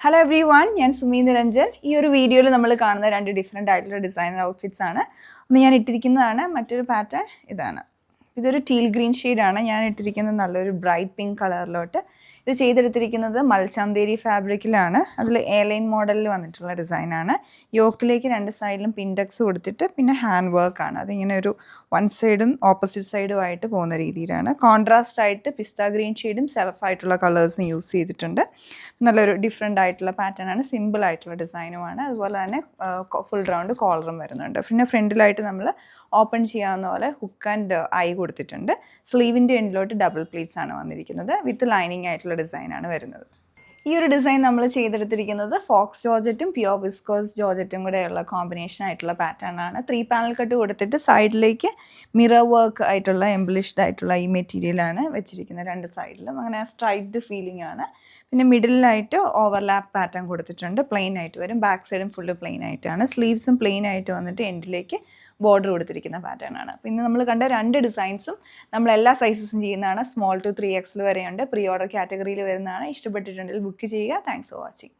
Hello every one, ഞാൻ സുമി നിരഞ്ജൻ. ഈ ഒരു വീഡിയോയിൽ നമ്മൾ കാണുന്ന രണ്ട് ഡിഫറെൻ്റ് ആയിട്ടുള്ള ഡിസൈനർ ഔട്ട്ഫിറ്റ്സ് ആണ്. ഒന്ന് ഞാൻ ഇട്ടിരിക്കുന്നതാണ്, മറ്റൊരു പാറ്റേൺ ഇതാണ്. ഇതൊരു ടീൽ ഗ്രീൻ ഷെയ്ഡാണ്. ഞാൻ ഇട്ടിരിക്കുന്നത് നല്ലൊരു ബ്രൈറ്റ് പിങ്ക് കളറിലോട്ട്. ഇത് ചെയ്തെടുത്തിരിക്കുന്നത് മൽചന്തേരി ഫാബ്രിക്കിലാണ്. അതിൽ എയർലൈൻ മോഡലിൽ വന്നിട്ടുള്ള ഡിസൈനാണ്. യോക്കിലേക്ക് രണ്ട് സൈഡിലും പിൻഡെക്സ് കൊടുത്തിട്ട് പിന്നെ ഹാൻഡ് വർക്കാണ്. അതിങ്ങനെ ഒരു വൺ സൈഡും ഓപ്പോസിറ്റ് സൈഡുമായിട്ട് പോകുന്ന രീതിയിലാണ്. കോൺട്രാസ്റ്റ് ആയിട്ട് പിസ്ത ഗ്രീൻ ഷെയ്ഡും സെൽഫായിട്ടുള്ള കളേഴ്സും യൂസ് ചെയ്തിട്ടുണ്ട്. നല്ലൊരു ഡിഫറെൻ്റ് ആയിട്ടുള്ള പാറ്റേൺ ആണ്, സിമ്പിൾ ആയിട്ടുള്ള ഡിസൈനുമാണ്. അതുപോലെ തന്നെ ഫുൾ റൗണ്ട് കോളറും വരുന്നുണ്ട്. പിന്നെ ഫ്രണ്ടിലായിട്ട് നമ്മൾ ഓപ്പൺ ചെയ്യാവുന്ന പോലെ ഹുക്ക് ആൻഡ് ഐ കൊടുത്തിട്ടുണ്ട്. സ്ലീവിൻ്റെ എൻഡിലോട്ട് ഡബിൾ പ്ലീറ്റ്സ് ആണ് വന്നിരിക്കുന്നത്. വിത്ത് ലൈനിങ് ആയിട്ടുള്ള ഡിസൈനാണ് വരുന്നത്. ഈ ഒരു ഡിസൈൻ നമ്മൾ ചെയ്തെടുത്തിരിക്കുന്നത് ഫോക്സ് ജോർജറ്റും പ്യുവർ വിസ്കോസ് ജോർജറ്റും കൂടെയുള്ള കോമ്പിനേഷൻ ആയിട്ടുള്ള പാറ്റേൺ ആണ്. 3 പാനൽ കട്ട് കൊടുത്തിട്ട് സൈഡിലേക്ക് മിറർ വർക്ക് ആയിട്ടുള്ള എംബ്ലിഷ്ഡ് ആയിട്ടുള്ള ഈ മെറ്റീരിയലാണ് വെച്ചിരിക്കുന്നത്. രണ്ട് സൈഡിലും അങ്ങനെ സ്ട്രൈപ്ഡ് ഫീലിംഗ് ആണ്. പിന്നെ മിഡിലായിട്ട് ഓവർലാപ്പ് പാറ്റേൺ കൊടുത്തിട്ടുണ്ട്. പ്ലെയിൻ ആയിട്ട് വരും. ബാക്ക് സൈഡും ഫുള്ള് പ്ലെയിൻ ആയിട്ടാണ്. സ്ലീവ്സും പ്ലെയിൻ ആയിട്ട് വന്നിട്ട് എൻഡിലേക്ക് ബോർഡർ കൊടുത്തിരിക്കുന്ന പാറ്റേൺ ആണ്. പിന്നെ നമ്മൾ കണ്ട രണ്ട് ഡിസൈൻസും നമ്മൾ എല്ലാ സൈസസും ചെയ്യുന്നതാണ്. സ്മോൾ ടു 3XL വരെയുണ്ട്. പ്രീ ഓർഡർ കാറ്റഗറിയിൽ വരുന്നതാണ്. ഇഷ്ടപ്പെട്ടിട്ടുണ്ടെങ്കിൽ ബുക്ക് ചെയ്യുക. Thanks for watching.